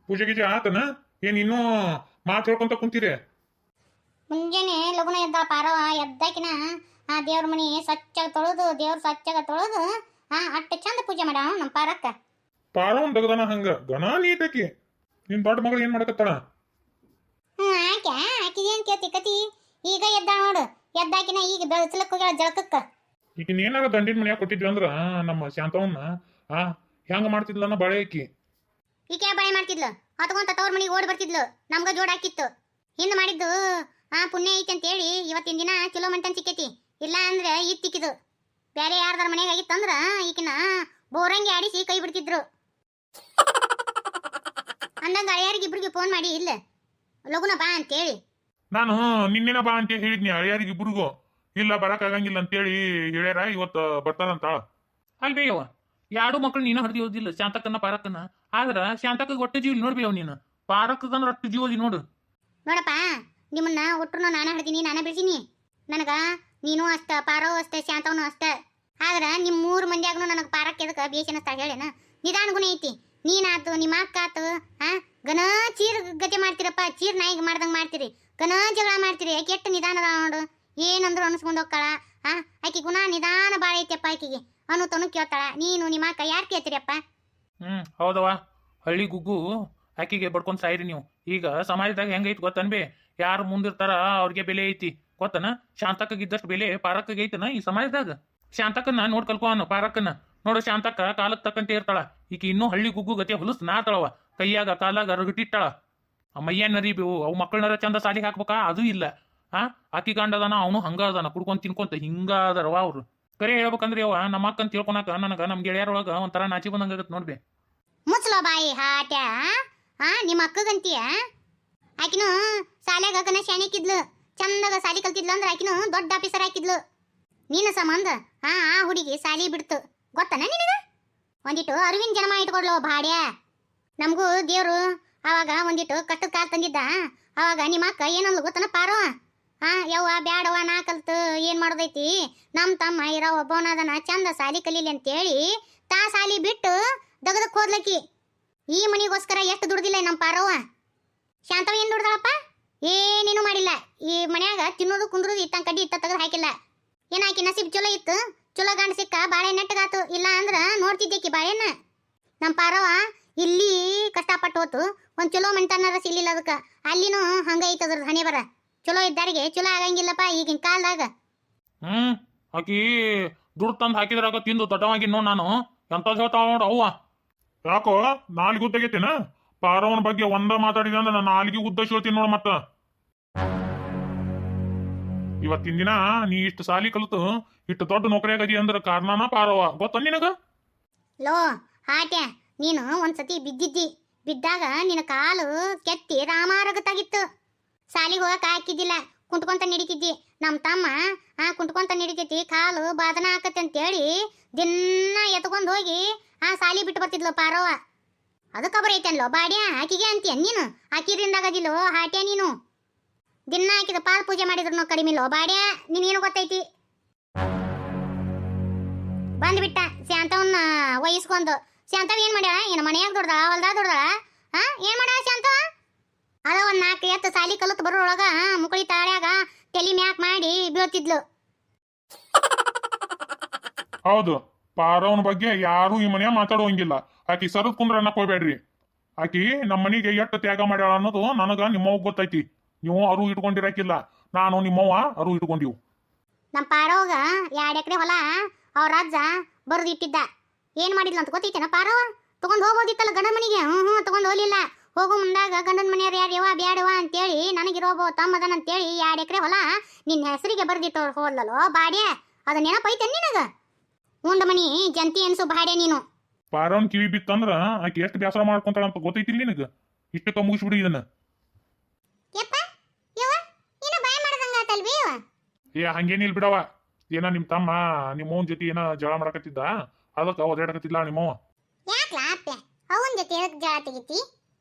ಪೂಜೆ ಗೀಜೆ ಆತನ ಏನ್ ಇನ್ನೂ ಮಾತು ಹೇಳ್ಕೊಂತ ಕುಂತೀರಿ? ಮುಂಜಾನೆ ಲಗುನ ಎದ್ದ ಪಾರವ ಎದ್ದಾಕಿನ ಆ ದೇವ್ರ ಮನಿ ಸ್ವಚ್ಛಗ ತೊಳೆದು ದೇವ್ರ ಸ್ವಚ್ಛಗ ತೊಳೆದು ಅಟ್ಟ ಚಂದ ಪೂಜೆ ಮಾಡ್ಯಾವ ನಮ್ಮ ಪಾರಕ್ಕ. ಪಾರವನ್ ದಗದನ ಹಂಗ ಗಣ ನೀಟಕಿ. ನಿನ್ ದೊಡ್ಡ ಮಗಳು ಏನ್ ಮಾಡಕತ್ತಾಳ? ಆಕಿಗೇನ್ ಕೇಳ್ತಿ ಕತಿ? ಈಗ ಎದ್ದ ನೋಡು, ಎದ್ದಾಕಿನ ಈಗ ಬೆಳಸಲಕ್ ಹೋಗ್ಯಾಳ ಜಳಕಕ್ಕ. ಈಗಿನ ಏನಾರ ದಂಡಿನ ಮನ್ಯಾಗ ಕೊಟ್ಟಿದ್ವಿ ಅಂದ್ರ ನಮ್ಮ ಶಾಂತವನ್ನ ಹೆಂಗ ಮಾಡ್ತಿದ್ಲನ್ನ ಬಾಳೆ ಆಕಿ. ಈಕೆ ಬಾಳೆ ಮಾಡ್ತಿದ್ಲು, ಹೊತ್ಕೊಂತ ತವ್ರ ಮನಿಗೆ ಓಡಿ ಬರ್ತಿದ್ಲು, ನಮ್ಗ ಜೋಡ್ ಹಾಕಿತ್ತು. ಹಿಂದ್ ಮಾಡಿದ್ದು ಪುಣ್ಯ ಐತಿ ಅಂತೇಳಿ ಇವತ್ತಿನ ದಿನ ಚಲೋ ಮಂಟನ್ ಸಿಕ್ಕೈತಿ. ಇಲ್ಲ ಅಂದ್ರೆ ಇತ್ತಿಕ್ಕಿದು ಬೇರೆ ಯಾರ್ದಾರ ಮನೆಗೆ ಆಗಿತ್ತಂದ್ರ ಈಕಿನ ಬೋರಂಗಿ ಆಡಿಸಿ ಕೈ ಬಿಡ್ತಿದ್ರು. ಅಂದಂಗ ಅಳಿಯಾರಿಗಿಬ್ರಿಗೆ ಫೋನ್ ಮಾಡಿ ಇಲ್ಲ ಲಗುನ ಬಾ ಅಂತೇಳಿ. ನಾನು ನಿನ್ನೆನ ಬಾ ಅಂತ ಹೇಳಿದ್ನಿ ಅಳಿಯಾರಿಗಿಬ್ರಿಗೂ. ಇಲ್ಲ ಬರಕ್ ಆಗಂಗಿಲ್ಲ ಅಂತೇಳಿ ಹೇಳ್ಯಾರ, ಇವತ್ತ ಬರ್ತಾರಂತಾಳ. ಅಲ್ಬೇಯವ ಎರಡು ಮಕ್ಳು ನೀನು ಹಡ್ದಿ ಓದಿಲ್ಲ ಶಾಂತಕ್ಕನ್ನ ಪಾರಕ್ಕನ್ನ. ಆದ್ರ ಶಾಂತಕ್ಕ ಹೊಟ್ಟೆ ಜೀವ ನೋಡ್ಬೇವ ನೀನು, ಪಾರಕ್ಕಂದ್ರ ಅಷ್ಟು ಜೀವದಿ ನೋಡು. ನೋಡಪ್ಪ, ನಿಮ್ಮನ್ನ ಒಟ್ಟರು ನಾನ ಹಿಡ್ತೀನಿ, ನಾನ ಬಿಡ್ತೀನಿ. ನನಗ ನೀನು ಅಷ್ಟ, ಪಾರವು ಅಷ್ಟೇ, ಶಾಂತವನು ಅಷ್ಟೇ. ಆದ್ರ ನಿಮ್ 3 ಮಂದಿಯಾಗನು ನನಗೆ ಪಾರಕ್ಕೆ ಎದಕ್ಕೆ ಬೇಸನಸ್ತಾ ಹೇಳೇನ? ನಿಧಾನ ಗುಣ ಐತಿ. ನೀನಾತು ನಿಮ್ಮ ಅಕ್ಕ ಆತು ಗನ ಚೀರ್ ಗತಿ ಮಾಡ್ತೀರಪ್ಪ, ಚೀರ್ ನಾಯಿಗೆ ಮಾಡ್ದಂಗೆ ಮಾಡ್ತೀರಿ, ಗನ ಜಗಳ ಮಾಡ್ತೀರಿ. ಆಕೆ ಎಷ್ಟು ನಿಧಾನದ ನೋಡು, ಏನಂದ್ರು ಅನ್ಸ್ಕೊಂಡು ಹೋಗ್ತಾಳ. ಆಕಿ ಗುಣ ನಿಧಾನ ಬಾಳ ಐತಿಯಪ್ಪ. ಆಕಿಗೆ ಅನು ತನು ಕೇಳ್ತಾಳ, ನೀನು ನಿಮ್ಮ ಅಕ್ಕ ಯಾರು ಕೇಳ್ತೀರಪ್ಪ? ಹೌದವ, ಹಳ್ಳಿ ಗುಗ್ಗು ಆಕಿಗೆ ಬಡ್ಕೊಂಡ್ ಸಾಯಿರಿ ನೀವು. ಈಗ ಸಮಾಜದಾಗ ಹೆಂಗೈತಿ ಗೊತ್ತನ್ಬೇ? ಯಾರು ಮುಂದಿರ್ತಾರ ಅವ್ರಿಗೆ ಬೆಲೆ ಐತಿ ಗೊತ್ತನ? ಶಾಂತಕ್ಕಿದ್ದಷ್ಟು ಬೆಲೆ ಪಾರಕ್ಕಗೆ ಐತನ ಈ ಸಮಾಜದಾಗ. ಶಾಂತಕ್ಕನ್ನ ನೋಡ್ ಕಲ್ಕೋನು ಪಾರಕ್ಕನ್ನ. ನೋಡು ಶಾಂತಕ್ಕ ಕಾಲಕ್ಕೆ ತಕ್ಕಂತೆ ಇರ್ತಾಳ. ಈಗ ಇನ್ನೂ ಹಳ್ಳಿ ಗುಗ್ಗು ಗತಿ ಹೊಲಸ್ ನಾತಾಳವ, ಕೈಯಾಗ ಕಾಲಾಗ ರಗಟಿಟ್ಟಾಳ. ಮಯ್ಯನ್ ನರಿಬೇವು, ಅವು ಮಕ್ಕಳನ್ನ ಚಂದ ಸಾಲಿಗೆ ಹಾಕ್ಬೇಕಾ? ಅದು ಇಲ್ಲ. ಆಕಿ ಗಂಡದನ ಅವನು ಹಂಗ ಅದಾನ, ಕುಡ್ಕೊಂತ ತಿನ್ಕೊಂತ ಹಿಂಗ ಅದಾರವ ಅವ್ರು. ಕರೆ ಹೇಳ್ಬೇಕಂದ್ರೆ ಅವ ನಮ್ಮ ಅಕ್ಕಂತ ತಿಳ್ಕೊಳಕ ನನಗ ನಮ್ ಗೆಳೆಯರೊಳಗ ಒಂಥರ ನಾಚಿ ಬಂದಂಗ ನೋಡ್ಬೆ. ಮುಚ್ಚಲೋ ಬಾಯಿ ಹಾಟ್ಯ. ನಿಮ್ಮ ಅಕ್ಕಗಂತೀಯ? ಆಕಿನು ಸಾಲ್ಯಾಗ ಗನ ಶಾಣಿಕಿದ್ಲು, ಚಂದಾಗ ಸಾಲಿ ಕಲ್ತಿದ್ಲು ಅಂದ್ರೆ ಆಕಿನು ದೊಡ್ಡ ಆಫೀಸರ್ ಹಾಕಿದ್ಲು. ನೀನು ಸಂಬಂಧ ಆ ಹುಡುಗಿ ಸಾಲಿ ಬಿಡ್ತು ಗೊತ್ತನ ನಿನಗ? ಒಂದಿಟ್ಟು ಅರಿವಿನ ಜನ್ಮ ಇಟ್ಕೊಡ್ಲೋ ಭಾಡ್ಯ. ನಮಗೂ ದೇವ್ರು ಅವಾಗ ಒಂದಿಟ್ಟು ಕಟ್ಟದ ಕಾಲ ತಂದಿದ್ದ. ಅವಾಗ ನಿಮ್ಮ ಅಕ್ಕ ಏನಂದ್ಲು ಗೊತ್ತನ ಪಾರೋ? ಯವ್ವ ಬ್ಯಾಡವ, ನಾ ಕಲ್ತು ಏನ್ ಮಾಡೋದೈತಿ, ನಮ್ಮ ತಮ್ಮ ಇರೋ ಒಬ್ಬವನದನ ಚಂದ ಸಾಲಿ ಕಲೀಲಿ ಅಂತೇಳಿ ಸಾಲಿ ಬಿಟ್ಟು ದಗದಕ್ಕೆ ಹೋದ್ಲಕ್ಕಿ. ಈ ಮನಿಗೋಸ್ಕರ ಎಷ್ಟು ದುಡ್ದಿಲ್ಲ ನಮ್ಮ ಪಾರವ್ವ. ಶಾಂತವ ಏನ್ ದುಡ್ದಾಳಪ್ಪ? ಏನೇನು ಮಾಡಿಲ್ಲ. ಈ ಮನ್ಯಾಗ ತಿನ್ನೋದು ಕುಂದ್ರೋದು ಇತ್ತಂಗ ಕಡ್ಡಿ ಇತ್ತ ತೆಗೆದು ಹಾಕಿಲ್ಲ. ಏನಾಕಿ ನಸೀಬ್ ಚಲೋ ಇತ್ತು, ಚಲೋ ಗಂಡ ಸಿಕ್ಕ ಬಾಳೆ ನೆಟ್ಟಗಾತು. ಇಲ್ಲ ಅಂದ್ರ ನೋಡ್ತಿದ್ದೇಕಿ ಬಾಳೆನ. ನಮ್ಮ ಪಾರವ್ವ ಇಲ್ಲಿ ಕಷ್ಟಪಟ್ಟು ಹೋತು, ಒಂದ್ ಚಲೋ ಮಂಟನಾರ ಸಿಗ್ಲಿಲ್ಲ ಅದಕ್ಕ. ಅಲ್ಲಿನೂ ಹಂಗ ಐತದ್ರ ಹಣೆ ಬರ. ಚಲೋ ಇದ್ದಾರಿಗೆ ಚಲೋ ಆಗಂಗಿಲ್ಲಪ್ಪ ಈಗಿನ ಕಾಲದಾಗ. ಆಕಿ ದುಡ್ಡು ತಂದು ಹಾಕಿದ್ರಾಗ ತಿಂದು ದೊಡ್ಡವಾಗಿ ನೋಡ್ ನಾನು ಎಂತದ್ ಹೇಳ್ತಾವ ನೋಡು ಅವ್ವ. ಯಾಕೋ ನಾಲ್ಗೆ ಉದ್ದಾಗೈತೇನ? ಪಾರವನ ಬಗ್ಗೆ ಒಂದ ಮಾತಾಡಿದ ಅಂದ್ರೆ ನಾನು ನಾಲ್ಗೆ ಉದ್ದ ಹೇಳ್ತೀನಿ ನೋಡ. ಮತ್ತ ಇವತ್ತಿನ ದಿನ ನೀ ಇಷ್ಟು ಸಾಲಿ ಕಲಿತು ಇಷ್ಟು ದೊಡ್ಡ ನೌಕರಿಯಾಗದಿ ಅಂದ್ರ ಕಾರಣನ ಪಾರವ ಗೊತ್ತ ನಿನಗ? ಲೋ ಹಾಟ್ಯ, ನೀನು ಒಂದ್ಸತಿ ಬಿದ್ದಿದ್ದಿ. ಬಿದ್ದಾಗ ನಿನ್ನ ಕಾಲು ಕೆತ್ತಿ ರಾಮಾರಗತ್ತಾಗಿತ್ತು. ಸಾಲಿಗೆ ಹೋಗಕ್ಕೆ ಹಾಕಿದ್ದಿಲ್ಲ, ಕುಂಟ್ಕೊಂತ ನಡಿತಿದ್ದಿ. ನಮ್ಮ ತಮ್ಮ ಕುಂಟ್ಕೊಂತ ನಡಿತೈತಿ, ಕಾಲು ಬಾದನ ಹಾಕತ್ತೆ ಅಂತೇಳಿ ದಿನ ಎತ್ಕೊಂಡು ಹೋಗಿ ಸಾಲಿ ಬಿಟ್ಟು ಬರ್ತಿದ್ಲು ಪಾರವ್ವ. ಅದಕ್ಕೆ ಬರೈತನ್ಲೋ ಬಾಡ್ಯ ಆಕಿಗೆ ಅಂತೀಯ ನೀನು? ಆಕಿರಿಂದಾಗದಿಲ್ಲೋ ಹಾಟ್ಯ ನೀನು. ದಿನ ಹಾಕಿದ ಪಾದ ಪೂಜೆ ಮಾಡಿದ್ರು ಕಡಿಮಿಲ್ಲೋ ಬಾಡ್ಯ. ನೀನೇನು ಗೊತ್ತೈತಿ? ಬಂದ್ಬಿಟ್ಟ ಶಾಂತವನ್ನ ವಹಿಸ್ಕೊಂಡು. ಶಾಂತವ್ ಏನ್ ಮಾಡ್ಯಾಳ? ಏನು ಮನೆಯಾಗ ದೊಡ್ದಾಳ, ಹೊಲ್ದಾಗ ದೊಡ್ದಾಳ? ಏನ್ ಮಾಡ್ಯಾಳ ಶಾಂತವ? ಅದ ಒಂದ್ 4 ಎತ್ತು ಸಾಲಿ ಕಲಿತು ಬರೋಳಗ ಮುಕಳಿ ತಾಳ್ಯಾಗ ತಲಿ ಮ್ಯಾಕ್ ಮಾಡಿ ಬೀಳ್ತಿದ್ಲು. ಹೌದು, ಪಾರವನ ಬಗ್ಗೆ ಯಾರು ಈ ಮನೆಯ ಮಾತಾಡುವಂಗಿಲ್ಲ. ಆಕಿ ಸರದ್ ಕುಂದ್ರ ಅನ್ನಕ್ ಹೋಗ್ಬೇಡ್ರಿ. ಆಕಿ ನಮ್ಮ ಮನಿಗೆ ಎಷ್ಟು ತ್ಯಾಗ ಮಾಡ್ಯಾಳ ಅನ್ನೋದು ನನಗ ನಿಮ್ಮವ್ ಗೊತ್ತೈತಿ. ನೀವು ಅರು ಇಟ್ಕೊಂಡಿರಾಕಿಲ್ಲ, ನಾನು ನಿಮ್ಮವ್ವ ಅರು ಇಟ್ಕೊಂಡಿವು. ನಮ್ಮ ಪಾರವ್ಗ 2 ಎಕರೆ ಹೊಲ ಅವ್ರ ಅಜ್ಜ ಬರೆದು ಇಟ್ಟಿದ್ದ. ಏನ್ ಮಾಡಿದ್ಲ ಅಂತ ಗೊತ್ತೈತೇನ ಪಾರವ್ವ? ತಗೊಂಡ್ ಹೋಗ್ಬೋದಿತ್ತಲ್ಲ ಗಂಡನ ಮನಿಗೆ. ತಗೊಂಡ್ ಹೋಗ್ಲಿಲ್ಲ. ಹೋಗೋ ಮುಂದಾಗ ಗಂಡನ ಮನೆಯವ್ರು ಯಾರು ಯವ್ವ ಬ್ಯಾಡವ ಅಂತೇಳಿ ನನಗಿರೋಬೋ ತಮ್ಮದನ ಅಂತೇಳಿ 2 ಎಕರೆ ಹೊಲ ನಿನ್ನ ಹೆಸರಿಗೆ ಬರ್ದಿಟ್ಟು ಹೋದ್ಲಲ್ಲೋ ಬಾಡ್ಯ. ಅದ ನೆನಪೈತೆ ನಿನಗ? ಉಂಡ ಮನಿ ಜಂತಿ ಅನ್ಸು ಬಾಡ್ಯ ನೀನು. ಪಾರವನ್ ಕಿವಿ ಬಿತ್ತಂದ್ರ ಆಕಿ ಎಷ್ಟು ಬೇಸರ ಮಾಡ್ಕೊಂತಾಳ ಅಂತ ಗೊತ್ತೈತಿಲ್ಲ ನಿನಗ? ಇಷ್ಟಕ್ಕ ಮುಗಿಸ್ಬಿಡಿ ಇದನ್ನ. ಹಂಗೇನಿಲ್ ಬಿಡವ. ಏನ ನಿಮ್ ತಮ್ಮ ನಿಮ್ಮವನ್ ಜೊತೆ ಏನ ಜಗಳ ಮಾಡಕತ್ತಿದ್ದ, ಅದಕ್ಕ ಒದಾಡಕತ್ತಿಲ್ಲ ನಿಮ್ಮವ. ಅವನ್ ಜೊತೆ ಜಗಳ ತೆಗಿತಿ?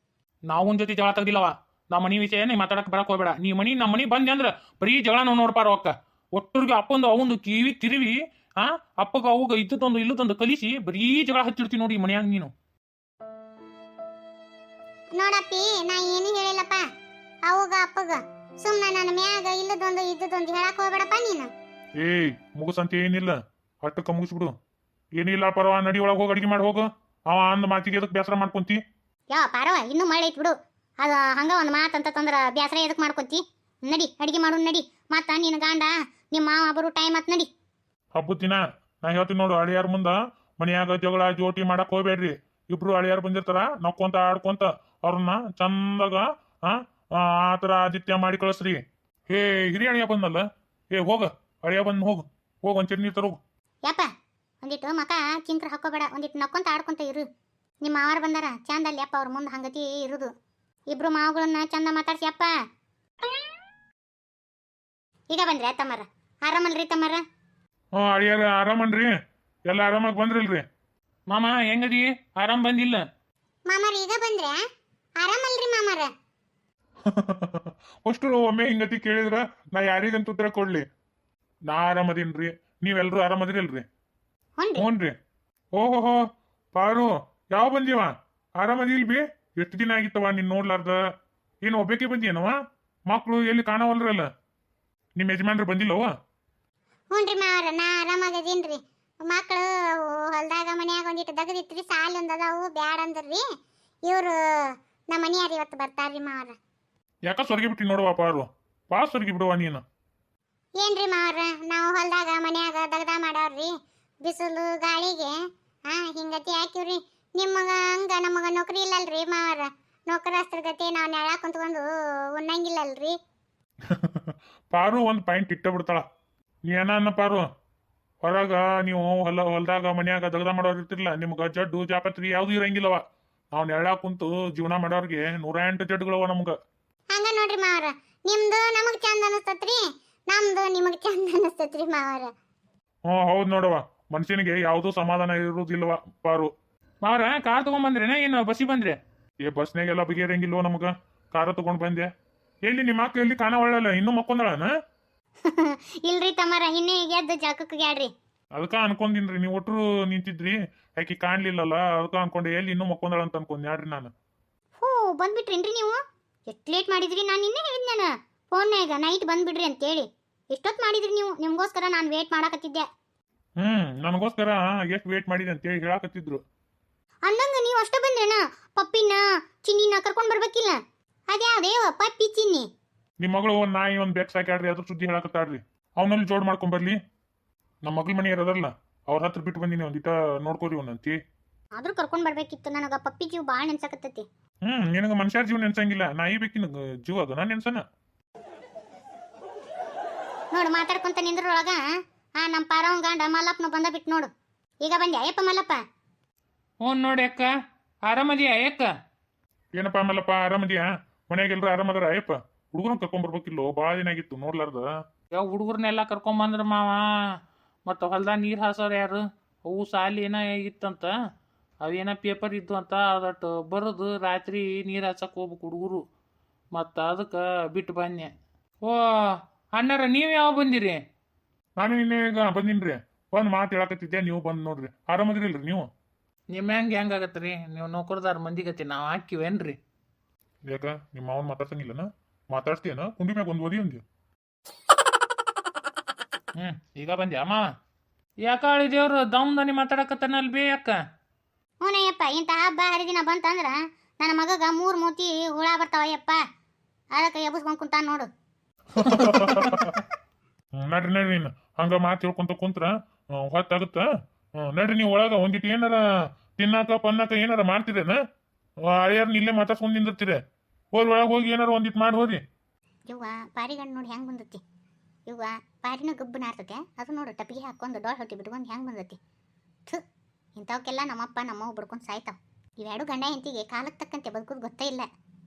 ನಾವೊಂದ್ ಜೊತೆ ಜಗಳ ತೆಗ್ದಿಲ್ಲವ. ನಮ್ಮ ಮನಿ ವಿಷಯ ನೀ ಮಾತಾಡಕ್ ಬರಕ್ ಹೋಗ್ಬೇಡ. ನೀ ನಮ್ಮ ಮನಿ ಬಂದೆ ಅಂದ್ರ ಬರೀ ಜಗಳ ನಾವು ನೋಡ್ಪಾರ ಅಕ್ಕ. ಒಟ್ಟರಿಗೆ ಅಪ್ಪಂದು ಅವಂದು ಕಿವಿ ತಿರುವಿ ಅಪ್ಪಗ ಅವಾಗ ಇದ್ದೊಂದು ಇಲ್ಲದೊಂದು ಕಲಿಸಿ ಬರೀ ಜಗಳ ಹಚ್ಚಿಡ್ತಿ ನೋಡಿ ಮನ್ಯಾಗ ನೀನು. ನೋಡಪ್ಪಿ ನಾ ಏನು ಹೇಳಿಲ್ಲಪ್ಪ ಅವಾಗ ಅಪ್ಪಗ ಸುಮ್ಮನೆ ನನ್ನ ಮ್ಯಾಗ ಇಲ್ಲದೊಂದು ಇದ್ದದೊಂದು ಹೇಳಕ್ ಹೋಗ್ಬೇಡಪ್ಪ ನೀನು. ಏಯ್ ಮುಗಿಸಂತ ಏನಿಲ್ಲ ಅಟ್ಟಕ್ಕ ಮುಗಿಸ್ಬಿಡು. ಏನಿಲ್ಲ ಪರವಾ ನಡಿ ಒಳಗೆ ಹೋಗಿ ಅಡಿಗೆ ಮಾಡಿ ಹೋಗು. ಅವ ಅಂದ ಮಾತಿಗೆ ಎದಕ್ ಬೇಸರ ಮಾಡ್ಕೊಂತಿ? ಯಾವ ಪಾರವ ಇನ್ನೂ ಮಳೆ ಐತ್ ಬಿಡು. ಅದು ಹಂಗ ಒಂದು ಮಾತಂತ ತಂದ್ರ ಬ್ಯಾಸರ ಎದಕ್ ಮಾಡ್ಕೊಂತಿ? ನಡಿ ಅಡಿಗೆ ಮಾಡು ನಡಿ. ಮತ್ತ ನಿನ್ನ ಗಂಡ ನಿಮ್ಮ ಮಾವ ಬರೋ ಟೈಮ್ ಆತ್ ನಡಿ. ಹಬ್ಬದ ದಿನ ನಾ ಹೇಳ್ತೀನಿ ನೋಡು, ಅಳಿಯಾರ ಮುಂದ ಮನ್ಯಾಗ ಜಗಳ ಜೋಟಿ ಮಾಡಕ್ ಹೋಗ್ಬೇಡ್ರಿ. ಇಬ್ರು ಅಳಿಯಾರು ಬಂದಿರ್ತಾರ, ನಕ್ಕೊಂತ ಆಡ್ಕೊಂತ ಅವ್ರನ್ನ ಚಂದಾಗ ಆತರ ಆದಿತ್ಯ ಮಾಡಿ ಕಳಿಸ್ರಿ. ಹೇ ಹಿರಿಯ ಅಳಿಯ ಬಂದಲ್ಲ, ಏ ಹೋಗ ಅಳಿಯ ಬಂದ್ ಹೋಗು ಒಂದ್ ಚಟ್ನಿ ತರೋಗು. ಯಪ್ಪ ಒಂದಿಟ್ಟು ಮಕ ಚಿಂಕ್ರ ಹಾಕೋಬೇಡ, ಒಂದಿಟ್ಟು ನಕ್ಕೊಂತ ಆಡ್ಕೊಂತ ಇರು. ನಿಮ್ಮ ಮಾವಾರ ಬಂದಾರ ಚಂದ ಅಲ್ಲಿ ಅಪ್ಪ ಅವ್ರ ಮುಂದೆ ಹಂಗತಿ ಇರುದು. ಇಬ್ರು ಮಾವುಗಳನ್ನ ಚಂದ ಮಾತಾಡ್ಸಿ ಅಪ್ಪ. ಈಗ ಬಂದ್ರಿ ತಮ್ಮರ, ಆರಾಮಲ್ರಿ ತಮ್ಮರ? ಅಳಿಯಾರ ಆರಾಮನ್ರಿ? ಎಲ್ಲ ಆರಾಮಾಗಿ ಬಂದ್ರಿಲ್ರಿ? ಮಾಮ ಹೆಂಗದಿ? ಆರಾಮ್ ಬಂದಿಲ್ಲ? ಮಾಮಾರ ಈಗ ಬಂದ್ರೆ ಆರಾಮಲ್ರಿ ಮಾಮಾರ? ಅಷ್ಟು ಒಮ್ಮೆ ಹಿಂಗತಿ ಕೇಳಿದ್ರ ನಾ ಯಾರಿಗಂತ ಉತ್ತರ ಕೊಡ್ಲಿ? ನಾ ಆರಾಮದೀನ್ರಿ, ನೀವೆಲ್ರು ಆರಾಮದಿರಲ್ರಿ? ಹ್ಞೂನ್ರಿ. ಓಹೋಹೋ ಪಾರು ಯಾವ ಬಂದೀವ? ಆರಾಮದಿಲ್ ಬಿ? ಎಷ್ಟು ದಿನ ಆಗಿತ್ತವ ನೀನ್ ನೋಡ್ಲಾರ್ದ? ಏನು ಒಬ್ಬಕ್ಕೆ ಬಂದಿಯನವ? ಮಕ್ಳು ಎಲ್ಲಿ ಕಾಣವಲ್ರಲ್ಲ? ನಿಮ್ ಯಜಮಾನ್ರು ಬಂದಿಲ್ಲವ? ಹ್ಞೂನ್ರಿ ಮಾವಾರ ನಾ ಆರಾಮಾಗದೀನ್ರಿ. ಮಕ್ಳು ಹೊಲ್ದಾಗ ಮನ್ಯಾಗ ಒಂದಿಟ್ಟು ದಗದಿತ್ರಿ, ಸಾಲಿ ಒಂದದಾವು ಬ್ಯಾಡ ಅಂದ್ರಿ. ಇವ್ರು ನಮ್ಮ ಮನೆಯಾರ ಇವತ್ತು ಬರ್ತಾರ್ರಿ ಮಾವಾರ. ಯಾಕ ಸೊರಗಿ ಬಿಟ್ಟಿ ನೋಡುವ ಪಾರು, ಪಾಸ್ ಸೊರಗಿ ಬಿಡುವ ನೀನು. ಏನ್ರಿ ಮಾವಾರ ನಾವು ಹೊಲ್ದಾಗ ಮನ್ಯಾಗ ದಗದ ಮಾಡವ್ರಿ, ಬಿಸಿಲು ಗಾಳಿಗೆ ಹಿಂಗತಿ ಹಾಕಿವ್ರಿ. ನಿಮಗ ಹಂಗ ನಮಗ ನೌಕರಿ ಇಲ್ಲಲ್ರಿ ಮಾವಾರ. ನೌಕರಸ್ತ್ರ ಗತಿ ನಾವು ನೆಳ ಕುಂತ್ಕೊಂಡು ಉಣ್ಣಂಗಿಲ್ಲಲ್ರಿ. ಪಾರು ಒಂದ್ ಪಾಯಿಂಟ್ ಇಟ್ಟ ಬಿಡ್ತಾಳ. ನೀ ಏನ ಪಾರು, ಹೊರಗ ನೀವು ಹೊಲ್ದಾಗ ಮನ್ಯಾಗ ದಗದ ಮಾಡೋರ್ ಇರ್ತಿರ್ಲ, ನಿಮ್ಗ ಜಡ್ಡು ಜಾಪತ್ರಿ ಯಾವ್ದು ಇರಂಗಿಲ್ಲವ. ನಾವ್ ನೆಳ ಕುಂತು ಜೀವನ ಮಾಡೋರ್ಗೆ 108 ಜಡ್ಡುಗಳವ ನಮ್ಗ. ಹಂಗ ನೋಡ್ರಿ ಮಾವಾರ, ನಿಮ್ದು ನಮಗ್ ಚಂದ ಅನಸ್ತತ್ರಿ, ನಮ್ದು ನಿಮಗ್ ಚಂದ ಅನಸ್ತತ್ರಿ ಮಾವಾರ. ಹೌದ್ ನೋಡವ, ಮನುಷ್ಯನಿಗೆ ಯಾವ್ದು ಸಮಾಧಾನ ಇರುವುದಿಲ್ಲವ ಪಾರು. ಮಾವ್ರ ಕಾರ್ ತಗೊಂಬಂದ್ರೇನ ಏನು ಬಸ್ಸಿ ಬಂದ್ರೆ? ಬಸ್ನಾಗೆಲ್ಲ ಬಗೆಹರಂಗಿಲ್ವ ನಮಗ? ಕಾರ ತಗೊಂಡ್ ಬಂದೆ. ಎಲ್ಲಿ ನಿಮ್ಮ ಅಕ್ಕ ಎಲ್ಲಿ ಕಾಣ ಒಳ್ಳಲ್ಲ, ಇನ್ನೂ ಮಕ್ಕೊಂದಳನ? ಇಲ್ರಿ ತಮ್ಮರ, ಇನ್ನೇ ಈಗ ಎದ್ದು ಜಾಕಕ್ಕೆ ಗ್ಯಾಡ್ರಿ. ಅದಕ್ಕ ಅನ್ಕೊಂಡಿನ್ರಿ, ನೀವು ಒಟ್ರು ನಿಂತಿದ್ರಿ, ಯಾಕೆ ಕಾಣ್ಲಿಲ್ಲಲ್ಲ, ಅದಕ್ಕ ಅನ್ಕೊಂಡೆ ಎಲ್ಲಿ ಇನ್ನೂ ಮಕ್ಕೊಂದಳ ಅಂತ ಅನ್ಕೊಂಡ್ ಯಾಡ್ರಿ ನಾನು. ಹೋ ಬಂದ್ಬಿಟ್ರೇನ್ರಿ ನೀವು? ಎಷ್ಟು ಲೇಟ್ ಮಾಡಿದ್ರಿ? ನಾನು ನಿನ್ನೆ ಹೇಳಿದ್ ನಾನು ಫೋನ್ಯಾಗ ನೈಟ್ ಬಂದ್ಬಿಡ್ರಿ ಅಂತೇಳಿ. ಎಷ್ಟೊತ್ತು ಮಾಡಿದ್ರಿ ನೀವು? ನಿಮ್ಗೋಸ್ಕರ ನಾನು ವೇಟ್ ಮಾಡಾಕತ್ತಿದ್ದೆ. ನನಗೋಸ್ಕರ ಎಷ್ಟು ವೇಟ್ ಮಾಡಿದೆ ಅಂತೇಳಿ ಹೇಳಾಕತ್ತಿದ್ರು. ಅಂದಂಗ ನೀವು ಅಷ್ಟ ಬಂದ್ರೇನ? ಪಪ್ಪಿನ ಚಿನ್ನಿನ ಕರ್ಕೊಂಡ್ ಬರ್ಬೇಕಿಲ್ಲ? ಅದ್ಯಾವ್ದೇವ ಪಪ್ಪಿ ಚಿನ್ನಿ? ನಿಮ್ಮ ಮಗಳು ಒಂದ್ ನಾಯಿ ಒಂದ್ ಬೆಕ್ ಸಾಕ್ಯಾಡ್ರಿ, ಅದ್ರ ಸುದ್ದಿ ಹೇಳಾಕತ್ತಾಡ್ರಿ. ಅವನಲ್ಲಿ ಜೋಡ್ ಮಾಡ್ಕೊಂಡ್ ಬರ್ಲಿ. ನಮ್ಮ ಮಗಳ ಮನೆ ಇರೋದಲ್ಲ, ಅವ್ರ ಹತ್ರ ಬಿಟ್ಟು ಬಂದಿನಿ, ಒಂದಿಟ ನೋಡ್ಕೋರಿ ಒಂದಂತಿ. ಆದ್ರೂ ಕರ್ಕೊಂಡ್ ಬರ್ಬೇಕಿತ್ತು, ನನಗ ಪಪ್ಪಿ ಜೀವ ಬಾಳ್ ನೆನ್ಸಕತ್ತೈತಿ. ನಿನಗ ಮನುಷ್ಯರ ಜೀವ ನೆನ್ಸಂಗಿಲ್ಲ, ನಾಯಿ ಬೇಕಿನ ಜೀವ ಅದ ನಾ ನೆನ್ಸನ. ನೋಡು ಮಾತಾಡ್ಕೊಂತ ನಿಂದ್ರೊಳಗ ನಮ್ಮ ಪಾರವ್ ಗಂಡ ಮಲ್ಲಪ್ಪನ ಬಂದ ಬಿಟ್ಟು ನೋಡು. ಈಗ ಬಂದೆ ಅಯ್ಯಪ್ಪ ಮಲ್ಲಪ್ಪ? ಹ್ಞೂ ನೋಡಿ ಅಕ್ಕ, ಆರಾಮದಿಯಾ ಅಯ್ಯಕ್ಕ? ಏನಪ್ಪ ಮಲ್ಲಪ್ಪ ಆರಾಮದಿಯಾ? ಮನ್ಯಾಗೆಲ್ರು ಆರಾಮದಾರ ಅಯ್ಯಪ್ಪ? ಹುಡುಗನ ಕರ್ಕೊಂಡ್ ಬರ್ಬೇಕಿಲ್ಲೋ, ಬಾಳ ದಿನ ಆಗಿತ್ತು ನೋಡ್ಲಾರ್ದ. ಯಾವ ಹುಡುಗರ್ನೆಲ್ಲ ಕರ್ಕೊಂಬಂದ್ರ ಮಾವ, ಮತ್ತು ಹೊಲ್ದಾಗ ನೀರು ಹಾಸೋರು ಯಾರು? ಅವು ಸಾಲಿ ಏನೋ ಇತ್ತಂತ, ಅವೇನ ಪೇಪರ್ ಇದ್ದು ಅಂತ ಅದಟ್ಟು ಬರೋದು ರಾತ್ರಿ ನೀರು ಹಾಸಕ್ಕೆ ಹೋಗ್ಬೇಕು ಹುಡುಗರು. ಮತ್ತು ಅದಕ್ಕೆ ಬಿಟ್ಟು ಬನ್ನೆ. ಓ ಅಣ್ಣಾರ ನೀವು ಯಾವ ಬಂದಿರಿ? ನಾನು ಇನ್ನೇ ಈಗ ಬಂದಿನ್ರಿ, ಒಂದ್ ಮಾತು ಹೇಳಕತ್ತಿದ್ದೆ, ನೀವು ಬಂದ್ ನೋಡ್ರಿ. ಆರಾಮದಿರಿಲ್ರಿ ನೀವು? ನಿಮ್ಮ ಹೆಂಗಾಗತ್ತೆ ರೀ, ನೀವು ನೌಕರದಾರ ಮಂದಿಗತಿ ನಾವು ಹಾಕಿವೇನ್ರಿ? ಯಾಕ ನಿಮ್ಮ ಮಾವನ್ ಮಾತಾಡ್ಸಂಗಿಲ್ಲನ? ಮಾತಾಡ್ತೀಯನ? ಕುಂಡಿ ಮ್ಯಾಗ ಒಂದ್ ಓದಿ ಅಂದ್ಯ. ಈಗ ಬಂದ್ಯಾ ಮಾವ? ಯಾಕ ದೇವ್ರು ದಮ್ದನಿ ಮಾತಾಡಕತ್ತಾನಲ್ ಬೇ ಅಕ್ಕ? ಹ್ಞೂನಯ್ಯಪ್ಪ, ಇಂಥ ಹಬ್ಬ ಹರಿದಿನ ಬಂತಂದ್ರ ನನ್ನ ಮಗಗ 3 ಮೂತಿ ಹುಳ ಬರ್ತಾವಯ್ಯಪ್ಪ, ಅದಕ್ಕೆ ಎಬ್ಬಿಸ್ಕೊಂಡ್ ಕುಂತಾನ ನೋಡು. ನಡ್ರಿ ನೀನು ಹಂಗ ಮಾತು ಹೇಳ್ಕೊಂತ ಕುಂತ್ರ ಹೊತ್ತಾಗುತ್ತ. ನಡ್ರಿ ನೀವು ಒಳಗ ಒಂದಿಟ್ಟು ಏನಾರ ತಿನ್ನಾಕ ಪನ್ನಾಕ ಏನಾರ ಮಾಡ್ತೀರೇನ? ಹಳೆಯಾರನ್ನ ಇಲ್ಲೇ ಮಾತಾಡ್ಸ್ಕೊಂಡ್ ನಿಂದಿರ್ತೀರ. ಒಳಗೆ ಹೋಗಿ ಏನಾರ ಒಂದಿಟ್ಟು ಮಾಡಿ ಹೋರಿ. ಇವ್ವ ಪಾರಿಗಣ್ಣು ನೋಡಿ ಹೆಂಗೆ ಬಂದತಿ. ಇವ್ವ ಪಾರಿನ ಗಬ್ಬು ನಾರ್ತತೆ, ಅದು ನೋಡು ಟಪಿಗೆ ಹಾಕೊಂಡು ಡೋಳ್ ಹೊಟ್ಟಿ ಬಿಟ್ಕೊಂಡು ಹೆಂಗೆ ಬಂದತಿ. ಥು, ಇಂಥವಕ್ಕೆಲ್ಲ ನಮ್ಮಪ್ಪ ನಮ್ಮವ್ವ ಬಿಡ್ಕೊಂಡು ಸಾಯ್ತಾವ. ಇವೆರಡು ಗಂಡ ಹೆಂಡತಿಗೆ ಕಾಲಕ್ಕೆ ತಕ್ಕಂತೆ ಬದುಕೋದು ಗೊತ್ತೇ ಇಲ್ಲ.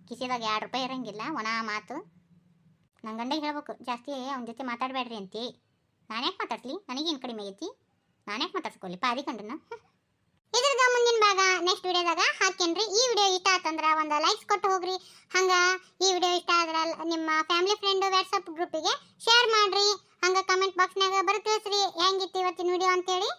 ಕಿಸಿದಾಗ 2 ರೂಪಾಯಿ ಇರಂಗಿಲ್ಲ, ಒಣ ಮಾತು. ನನ್ನ ಗಂಡಗೆ ಹೇಳ್ಬೇಕು, ಜಾಸ್ತಿ ಅವನ ಜೊತೆ ಮಾತಾಡಬೇಡ್ರಿ ಅಂತಿ. ನಾನ್ಯಾಕೆ ಮಾತಾಡ್ಲಿ? ನನಗೇನು ಕಡಿಮೆ ಆಗೈತಿ? ನಾನ್ಯಾಕೆ ಮಾತಾಡ್ಸ್ಕೊಳ್ಳಿ ಪಾರಿ ಗಂಡನ? ಇದ್ರದ ಮುಂದಿನ ಭಾಗ ನೆಕ್ಸ್ಟ್ ವಿಡಿಯೋದಾಗ ಹಾಕೇನ್ರಿ. ಈ ವಿಡಿಯೋ ಇಷ್ಟ ಆತಂದ್ರೆ ಒಂದು ಲೈಕ್ಸ್ ಕೊಟ್ಟು ಹೋಗ್ರಿ. ಹಂಗ ಈ ವಿಡಿಯೋ ಇಷ್ಟ ಆದ್ರೆ ನಿಮ್ಮ ಫ್ಯಾಮಿಲಿ ಫ್ರೆಂಡ್ ವಾಟ್ಸಪ್ ಗ್ರೂಪಿಗೆ ಶೇರ್ ಮಾಡ್ರಿ. ಹಂಗ ಕಮೆಂಟ್ ಬಾಕ್ಸ್ನಾಗ ಬರ್ ತಿಳಿಸ್ರಿ ಹೆಂಗಿತ್ತು ಇವತ್ತಿನ ವಿಡಿಯೋ ಅಂತೇಳಿ.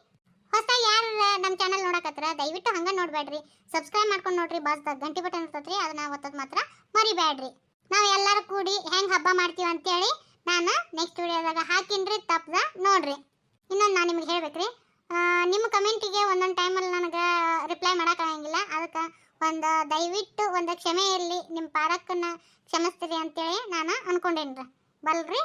ಹೊಸದಾಗಿ ಯಾರು ನಮ್ಮ ಚಾನಲ್ ನೋಡಕತ್ರ ದಯವಿಟ್ಟು ಹಂಗ ನೋಡ್ಬೇಡ್ರಿ, ಸಬ್ಸ್ಕ್ರೈಬ್ ಮಾಡ್ಕೊಂಡು ನೋಡ್ರಿ, ಬಾಸ್ದಾಗ ಗಂಟೆ ಬಟನ್ ಇರ್ತೈತ್ರಿ, ಅದನ್ನ ಒತ್ತೋದು ಮಾತ್ರ ಮರಿಬೇಡ್ರಿ. ನಾವು ಎಲ್ಲರೂ ಕೂಡಿ ಹೆಂಗ್ ಹಬ್ಬ ಮಾಡ್ತೀವಿ ಅಂತೇಳಿ ನಾನು ನೆಕ್ಸ್ಟ್ ವಿಡಿಯೋದಾಗ ಹಾಕಿನ್ರಿ, ತಪ್ಪದ ನೋಡ್ರಿ. ಇನ್ನೊಂದು ನಾನು ನಿಮ್ಗೆ ಹೇಳ್ಬೇಕ್ರಿ, ನಿಮ್ಮ ಕಮೆಂಟಿಗೆ ಒಂದೊಂದು ಟೈಮಲ್ಲಿ ನನಗೆ ರಿಪ್ಲೈ ಮಾಡೋಕ್ಕಾಗಂಗಿಲ್ಲ, ಅದಕ್ಕೆ ಒಂದು ದಯವಿಟ್ಟು ಒಂದು ಕ್ಷಮೆ ಇರಲಿ, ನಿಮ್ಮ ಪಾರಕ್ಕನ್ನ ಕ್ಷಮಿಸ್ತೀರಿ ಅಂತೇಳಿ ನಾನು ಅನ್ಕೊಂಡೇನ್ರಿ ಬಲ್ರಿ.